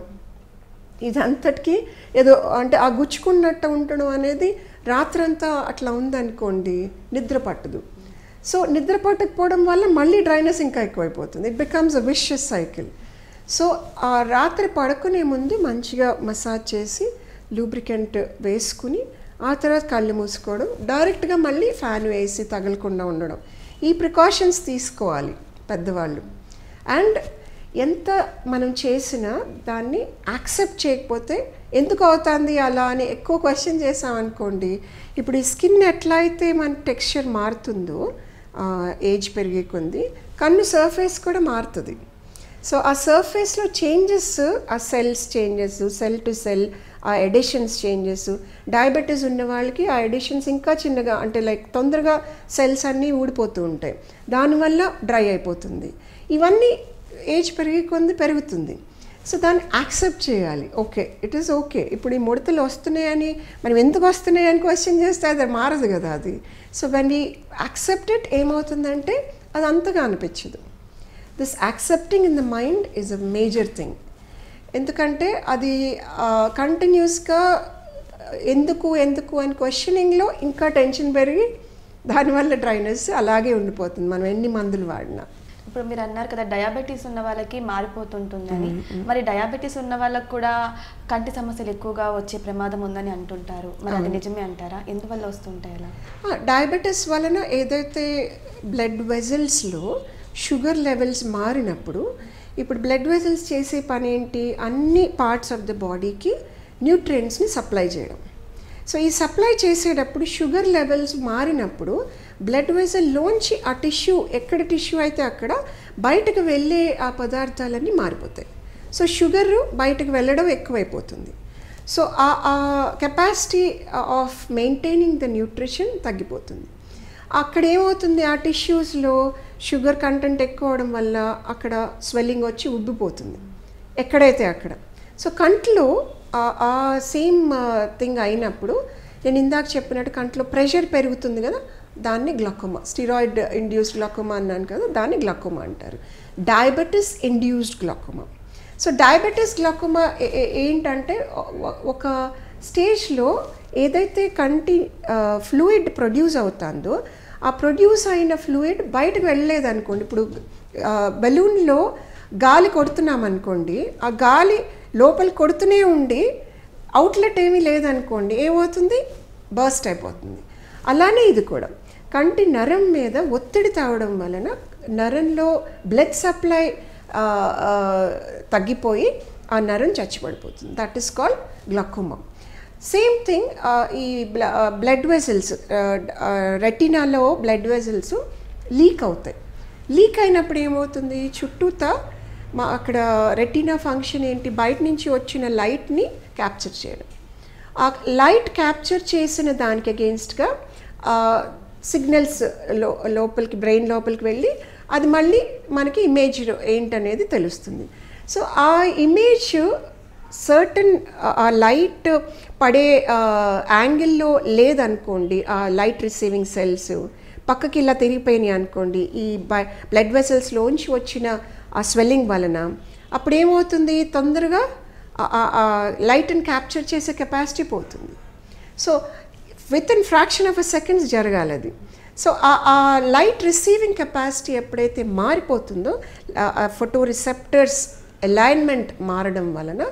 ఇదంతటికి ఏదో అంటే ఆ గుచ్చుకున్నట్టు ఉండడం అనేది రాత్రంతా అట్లా ఉందనుకోండి నిద్ర పట్టదు. సో నిద్ర పట్టకపోవడం వల్ల మళ్ళీ డ్రైనెస్ ఇంకా ఎక్కువైపోతుంది. It becomes a vicious cycle. So ఆ రాత్రి పడుకునే ముందు మంచిగా మసాజ్ చేసి లూబ్రికెంట్ వేసుకుని ఆ తర్వాత కళ్ళు మూసుకోవడం, డైరెక్ట్గా మళ్ళీ ఫ్యాన్ వేసి తగలకుండా ఉండడం, ఈ ప్రికాషన్స్ తీసుకోవాలి పెద్దవాళ్ళు. అండ్ ఎంత మనం చేసినా దాన్ని యాక్సెప్ట్ చేయకపోతే ఎందుకు అవుతుంది అలా అని ఎక్కువ క్వశ్చన్ చేసామనుకోండి, ఇప్పుడు ఈ స్కిన్ ఎట్లా అయితే మన టెక్స్చర్ మారుతుందో ఏజ్ పెరిగే కొద్ది కన్ను సర్ఫేస్ కూడా మారుతుంది. సో ఆ సర్ఫేస్లో చేంజెస్, ఆ cells changes, cell to cell ఆ ఎడిషన్స్ చేంజెస్, డయాబెటీస్ ఉన్న వాళ్ళకి ఆ ఎడిషన్స్ ఇంకా చిన్నగా అంటే లైక్ తొందరగా సెల్స్ అన్నీ ఊడిపోతూ ఉంటాయి, దానివల్ల డ్రై అయిపోతుంది. ఇవన్నీ ఏజ్ పెరిగే కొద్ది పెరుగుతుంది. సో దాన్ని యాక్సెప్ట్ చేయాలి. Okay, it is okay. ఇప్పుడు ఈ ముడతలు వస్తున్నాయని మనం ఎందుకు వస్తున్నాయని క్వశ్చన్ చేస్తే అది మారదు కదా అది. So when we accept it ఏమవుతుందంటే అది అంతగా అనిపించదు. This accepting in the mind is a major thing. ఎందుకంటే అది కంటిన్యూస్గా ఎందుకు అని క్వశ్చనింగ్లో ఇంకా టెన్షన్ పెరిగి దానివల్ల డ్రైనెస్ అలాగే ఉండిపోతుంది మనం ఎన్ని మందులు వాడినా. ఇప్పుడు మీరు అన్నారు కదా డయాబెటీస్ ఉన్న వాళ్ళకి మారిపోతుంటుందని, మరి డయాబెటీస్ ఉన్న వాళ్ళకి కూడా కంటి సమస్యలు ఎక్కువగా వచ్చే ప్రమాదం ఉందని అంటుంటారు, మరి అది నిజమే అంటారా? ఎందువల్ల వస్తుంటాయి అలా? డయాబెటీస్ వలన ఏదైతే బ్లడ్ వెజల్స్లో షుగర్ లెవెల్స్ మారినప్పుడు, ఇప్పుడు బ్లడ్ వెజల్స్ చేసే పని ఏంటి, అన్ని పార్ట్స్ ఆఫ్ ద బాడీకి న్యూట్రియంట్స్ని సప్లై చేయడం. సో ఈ సప్లై చేసేటప్పుడు షుగర్ లెవెల్స్ మారినప్పుడు బ్లడ్ వెజల్లోంచి ఆ టిష్యూ, ఎక్కడ టిష్యూ అయితే అక్కడ బయటకు వెళ్ళే ఆ పదార్థాలన్నీ మారిపోతాయి. సో షుగర్ బయటకు వెళ్ళడం ఎక్కువైపోతుంది. సో ఆ capacity of maintaining the nutrition తగ్గిపోతుంది. అక్కడ ఏమవుతుంది, ఆ టిష్యూస్లో షుగర్ కంటెంట్ ఎక్కువ అవడం వల్ల అక్కడ స్వెల్లింగ్ వచ్చి ఉబ్బిపోతుంది ఎక్కడైతే అక్కడ. సో కంట్లో ఆ సేమ్ థింగ్ అయినప్పుడు నేను ఇందాక చెప్పినట్టు కంట్లో ప్రెషర్ పెరుగుతుంది కదా, దాన్ని గ్లకోమా, స్టిరాయిడ్ ఇండ్యూస్డ్ గ్లకోమా అన్నాను కదా, దాన్ని గ్లకోమా అంటారు. Diabetes induced glaucoma. So diabetes glaucoma ఏంటంటే ఒక స్టేజ్లో ఏదైతే కంటి ఫ్లూయిడ్ ప్రొడ్యూస్ అవుతుందో ఆ ప్రొడ్యూస్ అయిన ఫ్లూయిడ్ బయటకు వెళ్ళలేదనుకోండి, ఇప్పుడు బెలూన్లో గాలి కొడుతున్నామనుకోండి, ఆ గాలి లోపల కొడుతూనే ఉండి అవుట్లెట్ ఏమీ లేదనుకోండి, ఏమవుతుంది, బర్స్ట్ అయిపోతుంది. అలానే ఇది కూడా కంటి నరం మీద ఒత్తిడి తాగడం వలన నరంలో బ్లడ్ సప్లై తగ్గిపోయి ఆ నరం చచ్చిపడిపోతుంది. That is called glaucoma. Same thing ఈ బ్లడ్ వెజల్స్, రెటినాలో బ్లడ్ వెజల్స్ లీక్ అవుతాయి. లీక్ అయినప్పుడు ఏమవుతుంది, చుట్టూతా అక్కడ రెటినా ఫంక్షన్ ఏంటి, బయట నుంచి వచ్చిన లైట్ని క్యాప్చర్ చేయడం. ఆ లైట్ క్యాప్చర్ చేసిన దానికి అగెయిన్స్ట్గా సిగ్నల్స్ లోపలికి, బ్రెయిన్ లోపలికి వెళ్ళి అది మళ్ళీ మనకి ఇమేజ్ ఏంటనేది తెలుస్తుంది. సో ఆ ఇమేజ్ సర్టన్ ఆ లైట్ పడే యాంగిల్లో లేదనుకోండి, ఆ లైట్ రిసీవింగ్ సెల్స్ పక్కకి ఇలా తిరిగిపోయినాయి అనుకోండి, ఈ బ్లడ్ వెసల్స్లోంచి వచ్చిన ఆ స్వెల్లింగ్ వలన అప్పుడు ఏమవుతుంది, తొందరగా లైట్ని క్యాప్చర్ చేసే కెపాసిటీ పోతుంది. So with in fraction of a seconds జరగాలి అది. సో ఆ లైట్ రిసీవింగ్ కెపాసిటీ ఎప్పుడైతే మారిపోతుందో, ఫోటో రిసెప్టర్స్ అలైన్మెంట్ మారడం వలన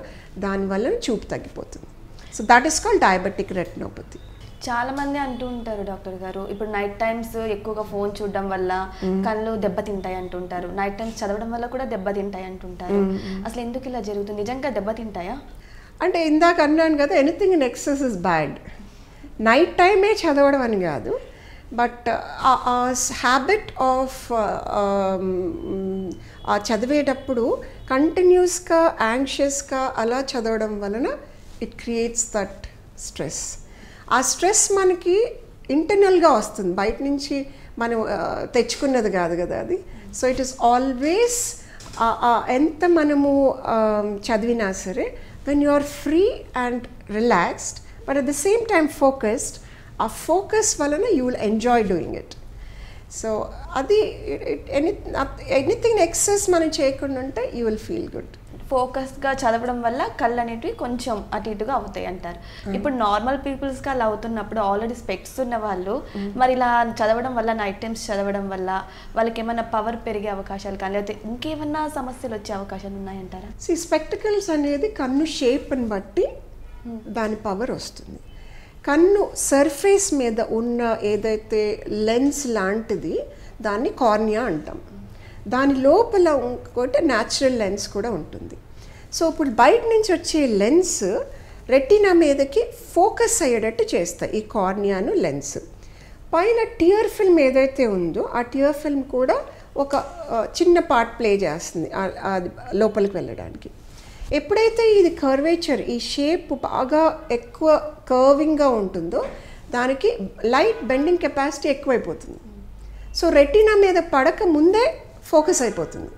దానివల్ల చూపు తగ్గిపోతుంది. So that is called diabetic retinopathy. చాలామంది అంటూ ఉంటారు డాక్టర్ గారు, ఇప్పుడు నైట్ టైమ్స్ ఎక్కువగా ఫోన్ చూడడం వల్ల కళ్ళు దెబ్బతింటాయి అంటుంటారు, నైట్ టైమ్స్ చదవడం వల్ల కూడా దెబ్బతింటాయి అంటుంటారు. అసలు ఎందుకు ఇలా జరుగుతుంది? నిజంగా దెబ్బతింటాయా? అంటే ఇందాక అన్నాను కదా, anything in excess is bad. Night టైమే చదవడం అని కాదు, బట్ ఆ హ్యాబిట్ ఆఫ్ చదివేటప్పుడు కంటిన్యూస్గా యాంగ్షియస్గా అలా చదవడం వలన ఇట్ క్రియేట్స్ దట్ స్ట్రెస్. ఆ స్ట్రెస్ మనకి ఇంటర్నల్గా వస్తుంది, బయట నుంచి మనం తెచ్చుకున్నది కాదు కదా అది. సో ఇట్ ఈస్ ఆల్వేస్ ఎంత మనము చదివినా సరే, when you are free and relaxed but at the same time focused, ఆ ఫోకస్ వలన you will enjoy doing it. So అది ఎనీథింగ్ ఎక్సెస్ మనం చేయకుండా ఉంటే యూ విల్ ఫీల్ గుడ్. ఫోకస్గా చదవడం వల్ల కళ్ళు అనేటివి కొంచెం అటు ఇటుగా అవుతాయి అంటారు. ఇప్పుడు నార్మల్ పీపుల్స్గా అలా అవుతున్నప్పుడు, ఆల్రెడీ స్పెక్ట్స్ ఉన్న వాళ్ళు మరి ఇలా చదవడం వల్ల, నైట్ టైమ్స్ చదవడం వల్ల వాళ్ళకి ఏమైనా పవర్ పెరిగే అవకాశాలు కానీ, లేకపోతే ఇంకేమన్నా సమస్యలు వచ్చే అవకాశాలు ఉన్నాయంటారా? స్పెక్టికల్స్ అనేది కన్ను షేప్ని బట్టి దాని పవర్ వస్తుంది. కన్ను సర్ఫేస్ మీద ఉన్న ఏదైతే లెన్స్ లాంటిది దాన్ని కార్నియా అంటాం. దాని లోపల ఇంకోటి న్యాచురల్ లెన్స్ కూడా ఉంటుంది. సో ఇప్పుడు బయట నుంచి వచ్చే లెన్స్ రెటీనా మీదకి ఫోకస్ అయ్యేటట్టు చేస్తాయి ఈ కార్నియాను లెన్స్. పైన టియర్ ఫిల్మ్ ఏదైతే ఉందో ఆ టియర్ ఫిల్మ్ కూడా ఒక చిన్న పార్ట్ ప్లే చేస్తుంది అది లోపలికి వెళ్ళడానికి. ఎప్పుడైతే ఇది కర్వేచర్, ఈ షేప్ బాగా ఎక్కువ కర్వింగ్గా ఉంటుందో దానికి లైట్ బెండింగ్ కెపాసిటీ ఎక్కువైపోతుంది. సో రెటీనా మీద పడక ముందే ఫోకస్ అయిపోతుంది.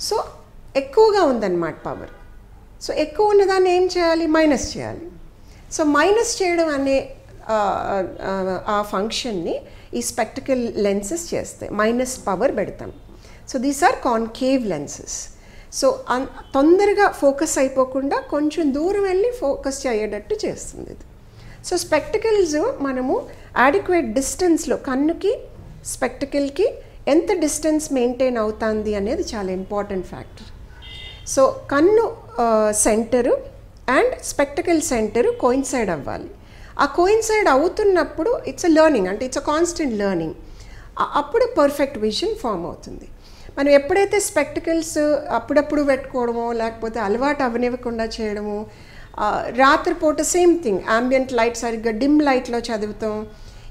సో ఎక్కువగా ఉందన్నమాట పవర్. సో ఎక్కువ ఉన్నదాన్ని ఏం చేయాలి? మైనస్ చేయాలి. సో మైనస్ చేయడం అనే ఆ ఫంక్షన్ని ఈ స్పెక్టికల్ లెన్సెస్ చేస్తాయి, మైనస్ పవర్ పెడతాం. So these are concave lenses. So తొందరగా ఫోకస్ అయిపోకుండా కొంచెం దూరం వెళ్ళి ఫోకస్ అయ్యేటట్టు చేస్తుంది ఇది. సో స్పెక్టికల్స్ మనము యాడిక్వేట్ డిస్టెన్స్లో, కన్నుకి స్పెక్టికల్కి ఎంత డిస్టెన్స్ మెయింటైన్ అవుతుంది అనేది చాలా ఇంపార్టెంట్ ఫ్యాక్టర్. సో కన్ను centre and spectacle centre coincide అవ్వాలి. ఆ కోయిన్సైడ్ అవుతున్నప్పుడు ఇట్స్ అ లెర్నింగ్, అంటే ఇట్స్ అ కాన్స్టెంట్ లెర్నింగ్. అప్పుడు పర్ఫెక్ట్ విజన్ ఫామ్ అవుతుంది. మనం ఎప్పుడైతే స్పెక్టికల్స్ అప్పుడప్పుడు పెట్టుకోవడమో లేకపోతే అలవాటు అవనివ్వకుండా చేయడము, రాత్రిపూట సేమ్ థింగ్, ambient లైట్ సరిగ్గా డిమ్ లైట్లో చదువుతాం,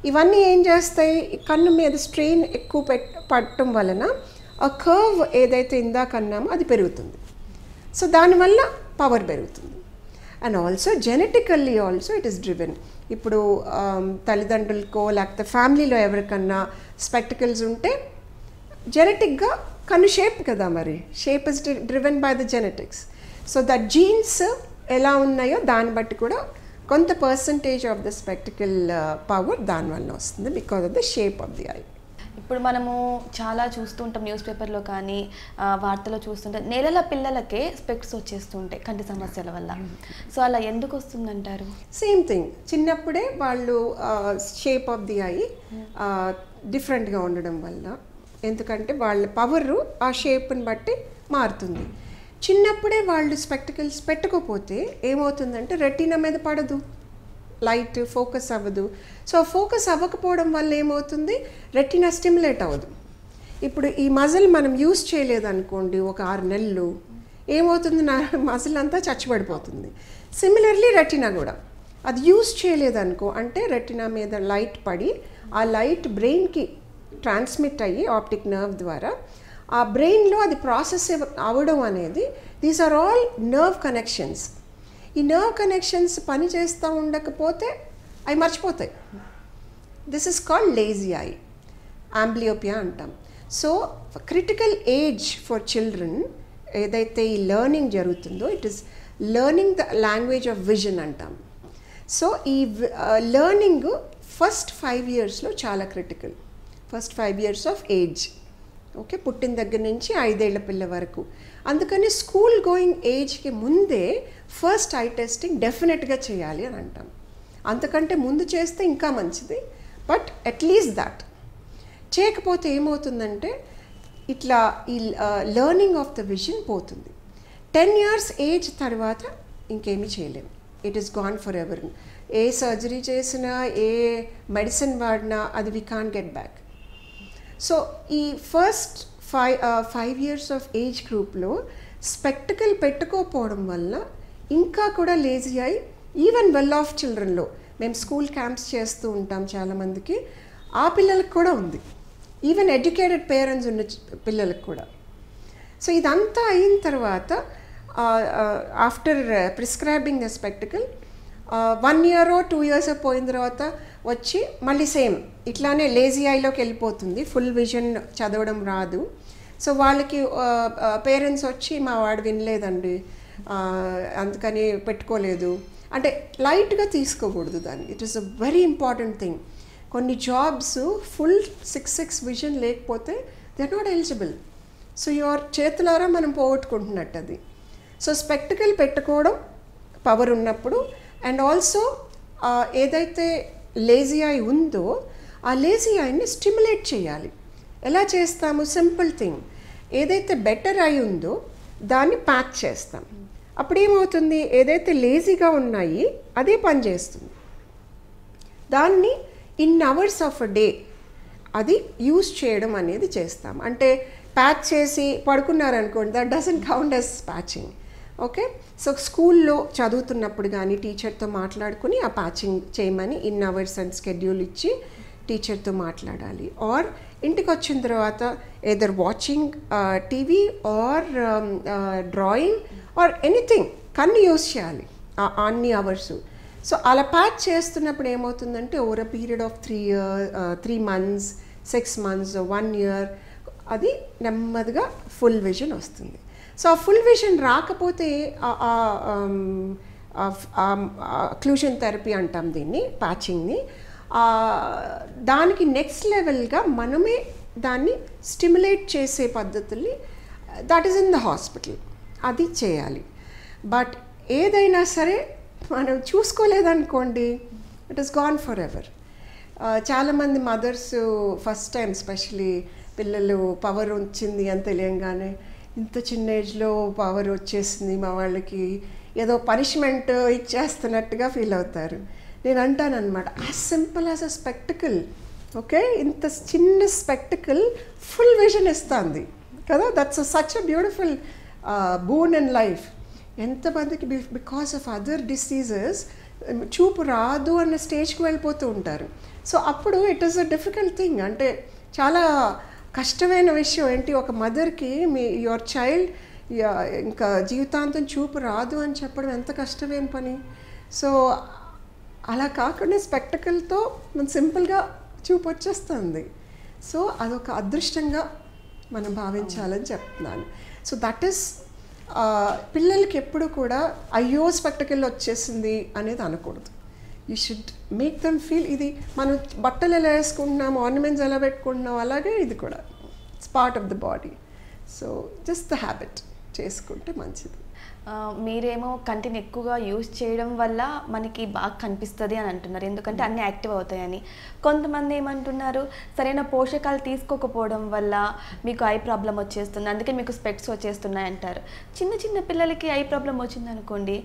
ఇవన్నీ ఏం చేస్తాయి? కన్ను మీద స్ట్రెయిన్ ఎక్కువ పడటం వలన ఆ కర్వ్ ఏదైతే ఇందాకన్నామో అది పెరుగుతుంది. సో దానివల్ల పవర్ పెరుగుతుంది. And also genetically also it is driven. ఇప్పుడు తల్లిదండ్రులకో లేకపోతే ఫ్యామిలీలో ఎవరికన్నా స్పెక్టికల్స్ ఉంటే జెనెటిక్గా కన్ను షేప్ కదా, మరి shape is driven by the genetics. So that jeans ఎలా ఉన్నాయో దాన్ని బట్టి కూడా కొంత percentage of the spectacle power దానివల్ల వస్తుంది, because of the shape of the I. ఇప్పుడు మనము చాలా చూస్తూ ఉంటాం, న్యూస్ పేపర్లో కానీ వార్తలో చూస్తుంటే నెలల పిల్లలకే స్పెక్ట్స్ వచ్చేస్తుంటాయి కంటి సమస్యల వల్ల. సో అలా ఎందుకు వస్తుందంటారు? సేమ్ థింగ్, చిన్నప్పుడే వాళ్ళు షేప్ ఆఫ్ ది ఐ డిఫరెంట్గా ఉండడం వల్ల, ఎందుకంటే వాళ్ళ పవరు ఆ షేప్ని బట్టి మారుతుంది. చిన్నప్పుడే వాళ్ళు స్పెక్టికల్స్ పెట్టుకోపోతే ఏమవుతుందంటే రెటీనా మీద పడదు, లైట్ ఫోకస్ అవ్వదు. సో ఫోకస్ అవ్వకపోవడం వల్ల ఏమవుతుంది? రెటీనా స్టిమ్యులేట్ అవ్వదు. ఇప్పుడు ఈ మజిల్ మనం యూస్ చేయలేదనుకోండి ఒక 6 నెలలు, ఏమవుతుంది? నా మజిల్ అంతా చచ్చిపడిపోతుంది. సిమిలర్లీ రెటీనా కూడా అది యూస్ చేయలేదనుకో, అంటే రెటీనా మీద లైట్ పడి ఆ లైట్ బ్రెయిన్కి ట్రాన్స్మిట్ అయ్యి ఆప్టిక్ నర్వ్ ద్వారా ఆ బ్రెయిన్లో అది ప్రాసెస్ అవ్వడం అనేది, these are all nerve connections. ఈ నర్వ్ కనెక్షన్స్ పని చేస్తూ ఉండకపోతే అవి మర్చిపోతాయి. This is called lazy eye, amblyopia అంటాం. So critical age for children ఏదైతే ఈ లెర్నింగ్ జరుగుతుందో, it is learning the language of vision అంటాం. సో ఈ లెర్నింగ్ ఫస్ట్ 5 yearsలో చాలా క్రిటికల్. First 5 years of age, okay, పుట్టిన దగ్గర నుంచి 5 ఏళ్ల పిల్ల వరకు. అందుకని స్కూల్ గోయింగ్ ఏజ్కి ముందే ఫస్ట్ ఐ టెస్టింగ్ డెఫినెట్గా చేయాలి అని అంటాం. అంతకంటే ముందు చేస్తే ఇంకా మంచిది, బట్ అట్లీస్ట్ దట్. చేయకపోతే ఏమవుతుందంటే ఇట్లా ఈ లెర్నింగ్ ఆఫ్ ద విజన్ పోతుంది. 10 years ఏజ్ తర్వాత ఇంకేమీ చేయలేము. It is gone for ever. A surgery చేసినా, ఏ మెడిసిన్ వాడినా అది we can't get back. So ఈ ఫస్ట్ 5 years ఆఫ్ ఏజ్ గ్రూప్లో స్పెక్టికల్ పెట్టుకోకపోవడం వల్ల ఇంకా కూడా లేజీ అయి, ఈవెన్ వెల్ ఆఫ్ చిల్డ్రన్లో మేము స్కూల్ క్యాంప్స్ చేస్తూ ఉంటాం చాలామందికి, ఆ పిల్లలకు కూడా ఉంది. ఈవెన్ ఎడ్యుకేటెడ్ పేరెంట్స్ ఉన్న పిల్లలకు కూడా. సో ఇదంతా అయిన తర్వాత after prescribing the spectacle 1 year or 2 years పోయిన తర్వాత వచ్చి మళ్ళీ సేమ్ ఇట్లానే లేజీ ఐలోకి వెళ్ళిపోతుంది, ఫుల్ విజన్ చదవడం రాదు. సో వాళ్ళకి పేరెంట్స్ వచ్చి మా వాడు వినలేదండి, అందుకని పెట్టుకోలేదు అంటే లైట్గా తీసుకోకూడదు దాన్ని. It is a very important thing. కొన్ని జాబ్స్ ఫుల్ 6 విజన్ లేకపోతే they are not eligible. So your చేతులారా మనం పోగొట్టుకుంటున్నట్టు అది. సో స్పెక్టికల్ పెట్టుకోవడం పవర్ ఉన్నప్పుడు, అండ్ ఆల్సో ఏదైతే లేజీ ఐ ఉందో ఆ లేజీ ఐని స్టిమ్యులేట్ చేయాలి. ఎలా చేస్తాము? Simple thing. ఏదైతే బెటర్ ఐ ఉందో దాన్ని ప్యాక్ చేస్తాం. అప్పుడు ఏమవుతుంది, ఏదైతే లేజీగా ఉన్నాయి అదే పని చేస్తుంది. దాన్ని in hours of a day అది యూజ్ చేయడం అనేది చేస్తాం. అంటే ప్యాచ్ చేసి పడుకున్నారనుకోండి, that doesn't count as patching. Okay, so స్కూల్లో చదువుతున్నప్పుడు కానీ టీచర్తో మాట్లాడుకుని ఆ ప్యాచింగ్ చేయమని ఇన్ అవర్స్ అండ్ స్కెడ్యూల్ ఇచ్చి టీచర్తో మాట్లాడాలి. ఆర్ ఇంటికి వచ్చిన తర్వాత either watching TV or drawing or anything కన్ను యూజ్ చేయాలి అన్ని అవర్స్. సో అలా ప్యాచ్ చేస్తున్నప్పుడు ఏమవుతుందంటే over a period of 3 months, 6 months, 1 year అది నెమ్మదిగా ఫుల్ విజన్ వస్తుంది. సో ఆ ఫుల్ విజన్ రాకపోతే అక్లూజన్ థెరపీ అంటాం దీన్ని, ప్యాచింగ్ని. దానికి నెక్స్ట్ లెవెల్గా మనమే దాన్ని స్టిమ్యులేట్ చేసే పద్ధతుల్ని that is in the hospital అది చేయాలి. బట్ ఏదైనా సరే మనం చూసుకోలేదనుకోండి, it is gone forever. చాలామంది మదర్స్ ఫస్ట్ టైం ఎస్పెషలీ పిల్లలు పవర్ వచ్చింది అని తెలియంగానే, ఇంత చిన్న ఏజ్లో పవర్ వచ్చేసింది మా వాళ్ళకి, ఏదో పనిష్మెంట్ ఇచ్చేస్తున్నట్టుగా ఫీల్ అవుతారు. నేను అంటానన్నమాట, as simple as a spectacle. Okay, ఇంత చిన్న స్పెక్టికల్ ఫుల్ విజన్ ఇస్తుంది కదా, that's such a beautiful boon in life. ఎంతమందికి బికాస్ ఆఫ్ అదర్ డిసీజెస్ చూపు రాదు అన్న స్టేజ్కి వెళ్ళిపోతూ ఉంటారు. సో అప్పుడు it is a difficult thing. అంటే చాలా కష్టమైన విషయం ఏంటి, ఒక మదర్కి యువర్ చైల్డ్ ఇంకా జీవితాంతం చూపు రాదు అని చెప్పడం ఎంత కష్టమైన పని. సో అలా కాకుండా స్పెక్టికల్తో మనం సింపుల్గా చూపు వచ్చేస్తుంది. సో అదొక అదృష్టంగా మనం భావించాలని చెప్తున్నాను. సో దట్ ఈస్ పిల్లలకి ఎప్పుడు కూడా అయ్యో స్పెక్టికల్ వచ్చేసింది అనేది అనకూడదు. You should make them feel ఇది మనం బట్టలు ఎలా వేసుకుంటున్నాం, ఆర్నమెంట్స్ ఎలా పెట్టుకుంటున్నాం, అలాగే ఇది కూడా it's part of the body. So just the habit చేసుకుంటే మంచిది. మీరేమో కంటిని ఎక్కువగా యూజ్ చేయడం వల్ల మనకి బాగా కనిపిస్తుంది అని అంటున్నారు, ఎందుకంటే అన్నీ యాక్టివ్ అవుతాయని. కొంతమంది ఏమంటున్నారు, సరైన పోషకాలు తీసుకోకపోవడం వల్ల మీకు ఐ ప్రాబ్లం వచ్చేస్తుంది, అందుకే మీకు స్పెక్ట్స్ వచ్చేస్తున్నాయి అంటారు. చిన్న చిన్న పిల్లలకి ఐ ప్రాబ్లం వచ్చింది అనుకోండి,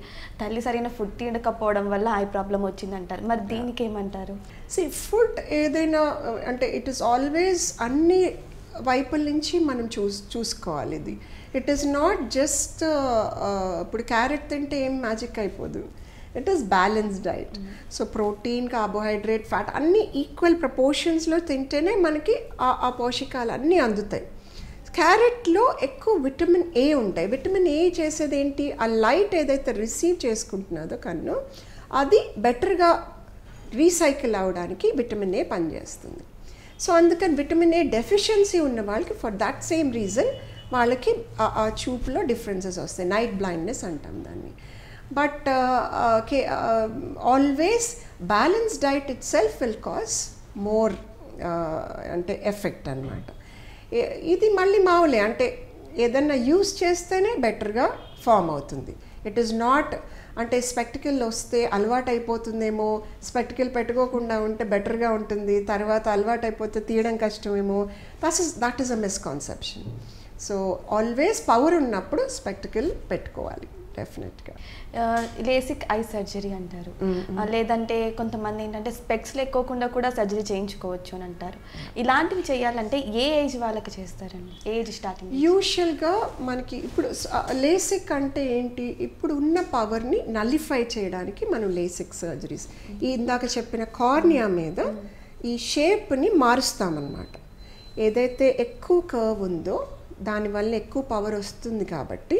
తల్లి సరైన ఫుడ్ తినకపోవడం వల్ల ఐ ప్రాబ్లం వచ్చింది అంటారు. మరి దీనికి ఏమంటారు? ఫుడ్ ఏదైనా అంటే ఇట్ ఈస్ ఆల్వేస్ అన్ని వైపుల నుంచి మనం చూసుకోవాలి. ఇది ఇట్ ఈస్ నాట్ జస్ట్ ఇప్పుడు క్యారెట్ తింటే ఏం మ్యాజిక్ అయిపోదు. It is balanced diet. So protein, carbohydrate, fat అన్నీ ఈక్వల్ ప్రపోర్షన్స్లో తింటేనే మనకి ఆ పోషకాలు అన్నీ అందుతాయి. క్యారెట్లో ఎక్కువ విటమిన్ ఏ ఉంటాయి. విటమిన్ ఏ చేసేది ఏంటి, ఆ లైట్ ఏదైతే రిసీవ్ చేసుకుంటున్నదో కన్ను, అది బెటర్గా రీసైకిల్ అవ్వడానికి విటమిన్ ఏ పనిచేస్తుంది. సో అందుకని విటమిన్ ఏ డెఫిషియన్సీ ఉన్న వాళ్ళకి ఫర్ దట్ సేమ్ రీజన్ వాళ్ళకి ఆ చూపులో డిఫరెన్సెస్ వస్తాయి. నైట్ బ్లైండ్నెస్ అంటాం దాన్ని. But always balance diet it self will cause more అంటే ఎఫెక్ట్ అనమాట. ఇది మళ్ళీ మామూలే, అంటే ఏదన్నా యూస్ చేస్తేనే బెటర్గా ఫామ్ అవుతుంది. ఇట్ ఈస్ నాట్ అంటే స్పెక్టికల్ వస్తే అలవాటు అయిపోతుందేమో, స్పెక్టికల్ పెట్టుకోకుండా ఉంటే బెటర్గా ఉంటుంది, తర్వాత అలవాటు అయిపోతే తీయడం కష్టమేమో, that is a misconception. So always power ఉన్నప్పుడు స్పెక్టికల్ పెట్టుకోవాలి డెఫినెట్గా. లేసిక్ ఐ సర్జరీ అంటారు, లేదంటే కొంతమంది ఏంటంటే స్పెక్స్ లేకోకుండా కూడా సర్జరీ చేయించుకోవచ్చు అని అంటారు. ఇలాంటివి చేయాలంటే ఏ ఏజ్ వాళ్ళకి చేస్తారండి? ఏజ్ స్టార్టింగ్ యూజువల్గా మనకి ఇప్పుడు లేసిక్ అంటే ఏంటి, ఇప్పుడు ఉన్న పవర్ని నలిఫై చేయడానికి మనం లేసిక్ సర్జరీస్, ఈ ఇందాక చెప్పిన కార్నియా మీద ఈ షేప్ని మారుస్తామన్నమాట. ఏదైతే ఎక్కువ కర్వ్ ఉందో దానివల్ల ఎక్కువ పవర్ వస్తుంది కాబట్టి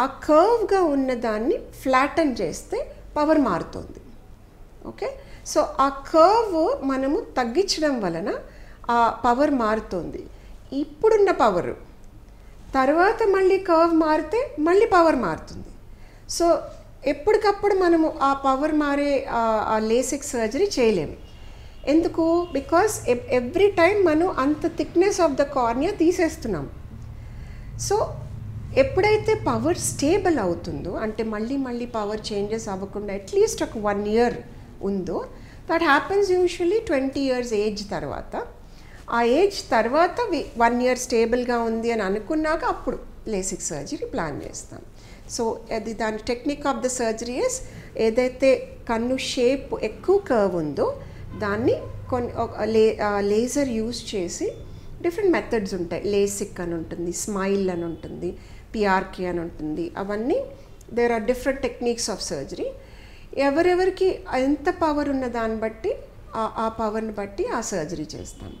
ఆ కర్వ్గా ఉన్నదాన్ని ఫ్లాటన్ చేస్తే పవర్ మారుతుంది. ఓకే, సో ఆ కర్వ్ మనము తగ్గించడం వలన ఆ పవర్ మారుతుంది. ఇప్పుడున్న పవర్ తర్వాత మళ్ళీ కర్వ్ మారితే మళ్ళీ పవర్ మారుతుంది. సో ఎప్పటికప్పుడు మనము ఆ పవర్ మారే ఆ లేసిక్ సర్జరీ చేయలేము. ఎందుకు? బికాస్ ఎవ్రీ టైం మనం అంత థిక్నెస్ ఆఫ్ ద కార్నియా తీసేస్తున్నాం. సో ఎప్పుడైతే పవర్ స్టేబుల్ అవుతుందో, అంటే మళ్ళీ మళ్ళీ పవర్ చేంజెస్ అవ్వకుండా అట్లీస్ట్ ఒక 1 year ఉందో, that happens usually 20 years age తర్వాత. ఆ ఏజ్ తర్వాత 1 year స్టేబుల్గా ఉంది అని అనుకున్నాక అప్పుడు లేసిక్ సర్జరీ ప్లాన్ చేస్తాం. సో అది దాని technique of the surgery is, ఏదైతే కన్ను షేప్ ఎక్కువ కర్వ్ ఉందో దాన్ని లేజర్ యూజ్ చేసి, డిఫరెంట్ మెథడ్స్ ఉంటాయి, లేసిక్ అని ఉంటుంది, స్మైల్ అని ఉంటుంది, పిఆర్కే అని ఉంటుంది, అవన్నీ there are different techniques of surgery. ఎవరెవరికి ఎంత పవర్ ఉన్న దాన్ని బట్టి ఆ పవర్ని బట్టి ఆ సర్జరీ చేస్తాం.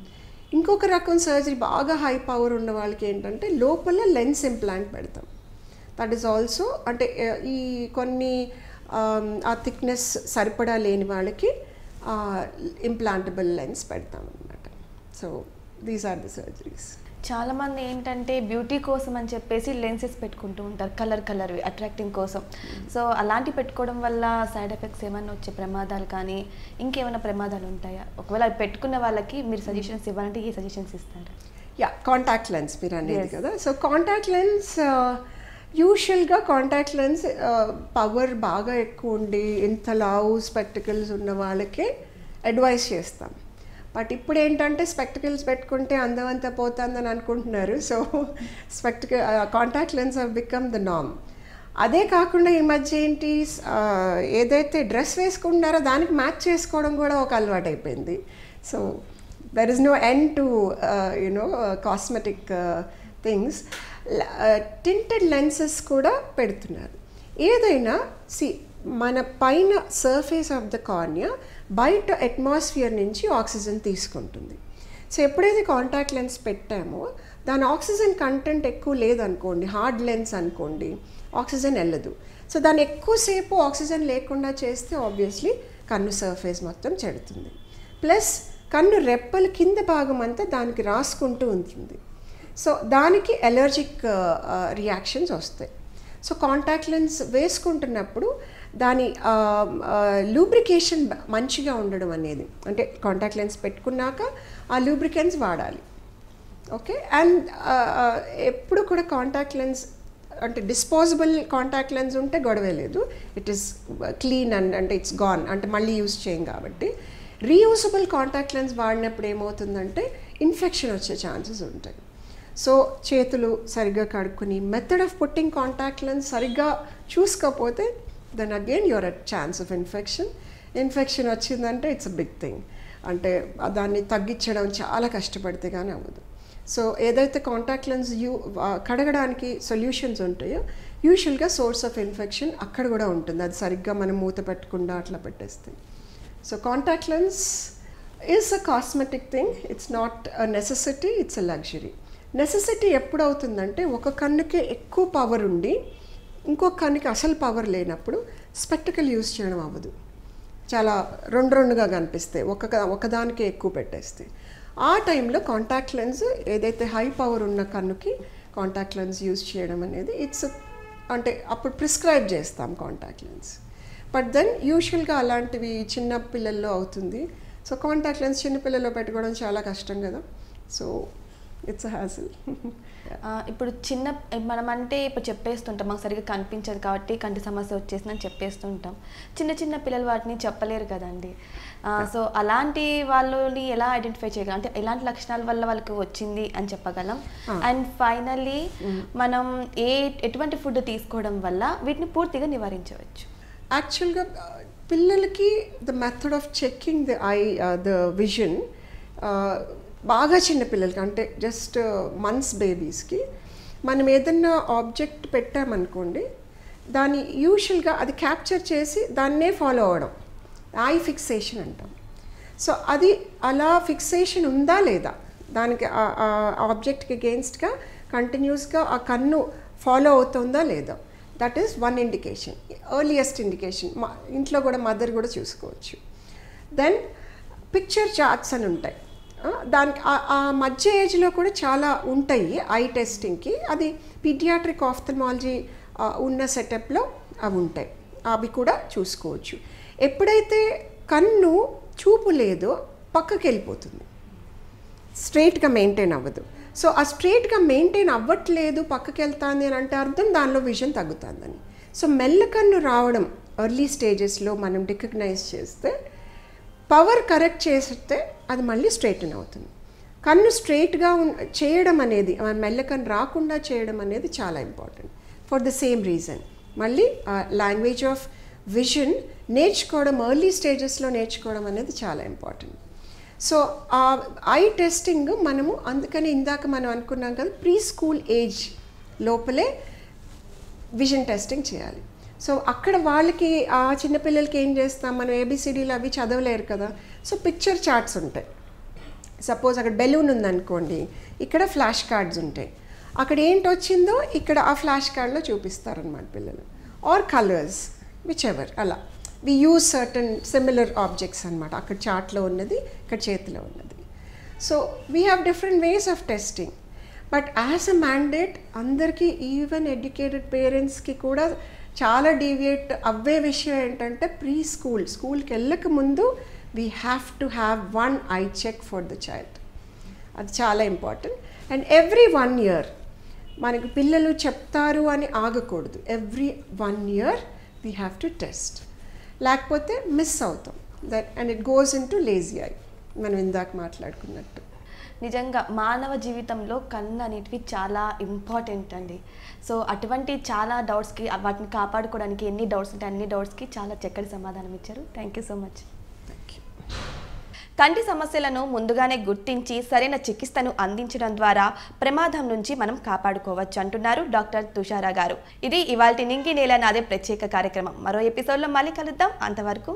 ఇంకొక రకం సర్జరీ బాగా హై పవర్ ఉన్న వాళ్ళకి ఏంటంటే లోపల లెన్స్ ఇంప్లాంట్ పెడతాం. దట్ ఈస్ ఆల్సో, అంటే ఈ కొన్ని ఆ థిక్నెస్ సరిపడా లేని వాళ్ళకి ఇంప్లాంటబుల్ లెన్స్ పెడతాం అన్నమాట. So these are the surgeries. చాలామంది ఏంటంటే బ్యూటీ కోసం అని చెప్పేసి లెన్సెస్ పెట్టుకుంటూ ఉంటారు, కలర్ అట్రాక్టింగ్ కోసం. సో అలాంటి పెట్టుకోవడం వల్ల సైడ్ ఎఫెక్ట్స్ ఏమైనా వచ్చే ప్రమాదాలు కానీ ఇంకేమైనా ప్రమాదాలు ఉంటాయా? ఒకవేళ అది పెట్టుకున్న వాళ్ళకి మీరు సజెషన్స్ ఇవ్వాలంటే ఏ సజెషన్స్ ఇస్తారు? కాంటాక్ట్ లెన్స్ మీరు అనేది కదా. సో కాంటాక్ట్ లెన్స్ యూజువల్గా కాంటాక్ట్ లెన్స్ పవర్ బాగా ఎక్కువ ఉండి ఇంత లావు స్పెక్టికల్స్ ఉన్న వాళ్ళకే అడ్వైస్ చేస్తాం. బట్ ఇప్పుడు ఏంటంటే స్పెక్టికల్స్ పెట్టుకుంటే అందమంతా పోతుందని అనుకుంటున్నారు. So contact lens have become the norm. అదే కాకుండా ఈ మధ్య ఏంటి, ఏదైతే డ్రెస్ వేసుకుంటున్నారో దానికి మ్యాచ్ చేసుకోవడం కూడా ఒక అలవాటు అయిపోయింది. So there is no end to cosmetic things. Tinted lenses కూడా పెడుతున్నారు. ఏదైనా మన పైన సర్ఫేస్ ఆఫ్ ద కార్నియా బయట అట్మాస్ఫియర్ నుంచి ఆక్సిజన్ తీసుకుంటుంది. సో ఎప్పుడైతే కాంటాక్ట్ లెన్స్ పెట్టామో దాని ఆక్సిజన్ కంటెంట్ ఎక్కువ లేదనుకోండి, హార్డ్ లెన్స్ అనుకోండి, ఆక్సిజన్ వెళ్ళదు. సో దాన్ని ఎక్కువసేపు ఆక్సిజన్ లేకుండా చేస్తే ఆబ్వియస్లీ కన్ను సర్ఫేస్ మొత్తం చెడుతుంది. ప్లస్ కన్ను రెప్పల కింద భాగం అంతా దానికి రాసుకుంటూ ఉంటుంది. సో దానికి అలర్జిక్ రియాక్షన్స్ వస్తాయి. సో కాంటాక్ట్ లెన్స్ వేసుకుంటున్నప్పుడు దాని లూబ్రికేషన్ మంచిగా ఉండడం అనేది, అంటే కాంటాక్ట్ లెన్స్ పెట్టుకున్నాక ఆ లూబ్రికెంట్స్ వాడాలి. ఓకే, అండ్ ఎప్పుడు కూడా కాంటాక్ట్ లెన్స్ అంటే డిస్పోజబుల్ కాంటాక్ట్ లెన్స్ ఉంటే గొడవే లేదు, ఇట్ ఈస్ క్లీన్ అండ్ అంటే ఇట్స్ గాన్, అంటే మళ్ళీ యూజ్ చేయం. కాబట్టి రీయూజబుల్ కాంటాక్ట్ లెన్స్ వాడినప్పుడు ఏమవుతుందంటే ఇన్ఫెక్షన్ వచ్చే ఛాన్సెస్ ఉంటాయి. సో చేతులు సరిగ్గా కడుక్కుని method of putting contact lens సరిగ్గా చూసుకోకపోతే then again you're at chance of infection వచ్చిందంటే ఇట్స్ అ బిగ్ థింగ్. అంటే దాన్ని తగ్గించడం చాలా కష్టపడితే కానీ అవ్వదు. సో ఏదైతే కాంటాక్ట్ లెన్స్ కడగడానికి సొల్యూషన్స్ ఉంటాయో యూజువల్గా సోర్స్ ఆఫ్ ఇన్ఫెక్షన్ అక్కడ కూడా ఉంటుంది, అది సరిగ్గా మనం మూత పెట్టకుండా అట్లా పెట్టేస్తే. So contact lens is a cosmetic thing, it's not a necessity, it's a luxury. Necessity ఎప్పుడు అవుతుందంటే ఒక కన్నుకే ఎక్కువ పవర్ ఉండి ఇంకొక కన్నుకి అసలు పవర్ లేనప్పుడు స్పెక్టికల్ యూజ్ చేయడం అవ్వదు, చాలా రెండుగా కనిపిస్తాయి, ఒకదానికే ఎక్కువ పెట్టేస్తే. ఆ టైంలో కాంటాక్ట్ లెన్స్ ఏదైతే హై పవర్ ఉన్న కన్నుకి కాంటాక్ట్ లెన్స్ యూజ్ చేయడం అనేది ఇట్స్ అంటే అప్పుడు ప్రిస్క్రైబ్ చేస్తాం కాంటాక్ట్ లెన్స్. బట్ దెన్ యూజువల్గా అలాంటివి చిన్న పిల్లల్లో అవుతుంది. సో కాంటాక్ట్ లెన్స్ చిన్న పిల్లల్లో పెట్టుకోవడం చాలా కష్టం కదా. So it's a hassle. ఇప్పుడు మనం అంటే ఇప్పుడు చెప్పేస్తుంటాం, మాకు సరిగ్గా కనిపించదు కాబట్టి కంటి సమస్య వచ్చేసిందని చెప్పేస్తుంటాం. చిన్న చిన్న పిల్లలు వాటిని చెప్పలేరు కదండి. సో అలాంటి వాళ్ళని ఎలా ఐడెంటిఫై చేయగలం, అంటే ఎలాంటి లక్షణాల వల్ల వాళ్ళకి వచ్చింది అని చెప్పగలం? అండ్ ఫైనల్లీ మనం ఎటువంటి ఫుడ్ తీసుకోవడం వల్ల వీటిని పూర్తిగా నివారించవచ్చు? యాక్చువల్గా పిల్లలకి the method of checking the vision బాగా చిన్న పిల్లలకి, అంటే జస్ట్ మంత్స్ బేబీస్కి మనం ఏదన్నా ఆబ్జెక్ట్ పెట్టామనుకోండి, దాన్ని యూజువల్గా అది క్యాప్చర్ చేసి దాన్నే ఫాలో అవ్వడం, ఐ ఫిక్సేషన్ అంటాం. సో అది అలా ఫిక్సేషన్ ఉందా లేదా, దానికి ఆబ్జెక్ట్కి అగెయిన్స్ట్గా కంటిన్యూస్గా ఆ కన్ను ఫాలో అవుతుందా లేదా, that is one indication, earliest indication. ఇంట్లో కూడా మదర్ కూడా చూసుకోవచ్చు. దెన్ పిక్చర్ చార్ట్స్ అని ఉంటాయి, దానికి ఆ మధ్య ఏజ్లో కూడా చాలా ఉంటాయి ఐ టెస్టింగ్కి. అది పీడియాట్రిక్ ఆఫ్థల్మాలజీ ఉన్న సెటప్లో అవి ఉంటాయి, అవి కూడా చూసుకోవచ్చు. ఎప్పుడైతే కన్ను చూపు లేదో పక్కకి వెళ్ళిపోతుంది, స్ట్రైట్గా మెయింటైన్ అవ్వదు. సో ఆ స్ట్రైట్గా మెయింటైన్ అవ్వట్లేదు, పక్కకి వెళ్తుంది అని అంటే అర్థం దానిలో విజన్ తగ్గుతుందని. సో మెల్లకన్ను రావడం ఎర్లీ స్టేజెస్లో మనం రికగ్నైజ్ చేస్తే, పవర్ కరెక్ట్ చేస్తే అది మళ్ళీ స్ట్రైటన్ అవుతుంది. కన్ను స్ట్రైట్గా చేయడం అనేది, మెల్లకన్ను రాకుండా చేయడం అనేది చాలా important. For the same reason మళ్ళీ లాంగ్వేజ్ ఆఫ్ విజన్ నేర్చుకోవడం, ఎర్లీ స్టేజెస్లో నేర్చుకోవడం అనేది చాలా ఇంపార్టెంట్. సో ఆ ఐ టెస్టింగ్ మనము, అందుకని ఇందాక మనం అనుకున్నాం కదా, ప్రీ స్కూల్ ఏజ్ లోపలే విజన్ టెస్టింగ్ చేయాలి. సో అక్కడ వాళ్ళకి ఆ చిన్నపిల్లలకి ఏం చేస్తాం, మనం ఏబిసిడీలు అవి చదవలేరు కదా. సో పిక్చర్ చార్ట్స్ ఉంటాయి. సపోజ్ అక్కడ బెలూన్ ఉందనుకోండి, ఇక్కడ ఫ్లాష్ కార్డ్స్ ఉంటాయి, అక్కడ ఏంటి వచ్చిందో ఇక్కడ ఆ ఫ్లాష్ కార్డ్లో చూపిస్తారనమాట పిల్లలు. ఆర్ కలర్స్, విచ్ ఎవర్, అలా we use certain similar objects అనమాట. అక్కడ చార్ట్లో ఉన్నది, ఇక్కడ చేతిలో ఉన్నది. So we have different ways of testing. But as a mandate అందరికీ, ఈవెన్ ఎడ్యుకేటెడ్ పేరెంట్స్కి కూడా చాలా డీవియేట్ అవ్వే విషయం ఏంటంటే, స్కూల్కి వెళ్ళక ముందు we have to have one I check for the child. అది చాలా ఇంపార్టెంట్. అండ్ ఎవ్రీ 1 year మనకి పిల్లలు చెప్తారు అని ఆగకూడదు. Every 1 year we have to test, లేకపోతే మిస్ అవుతాం. And it goes into lazy eye, మనం ఇందాక మాట్లాడుకున్నట్టు. నిజంగా మానవ జీవితంలో కళ్ళు అనేటివి చాలా ఇంపార్టెంట్ అండి. సో అటువంటి చాలా డౌట్స్కి, వాటిని కాపాడుకోవడానికి ఎన్ని డౌట్స్ ఉంటాయి అన్ని డౌట్స్కి చాలా చక్కటి సమాధానం ఇచ్చారు. Thank you so much. Thank you. కంటి సమస్యలను ముందుగానే గుర్తించి సరైన చికిత్సను అందించడం ద్వారా ప్రమాదం నుంచి మనం కాపాడుకోవచ్చు అంటున్నారు డాక్టర్ తుషారా గారు. ఇది ఇవాల్టి నింగి నేల నాదే ప్రత్యేక కార్యక్రమం. మరో ఎపిసోడ్లో మళ్ళీ కలుద్దాం. అంతవరకు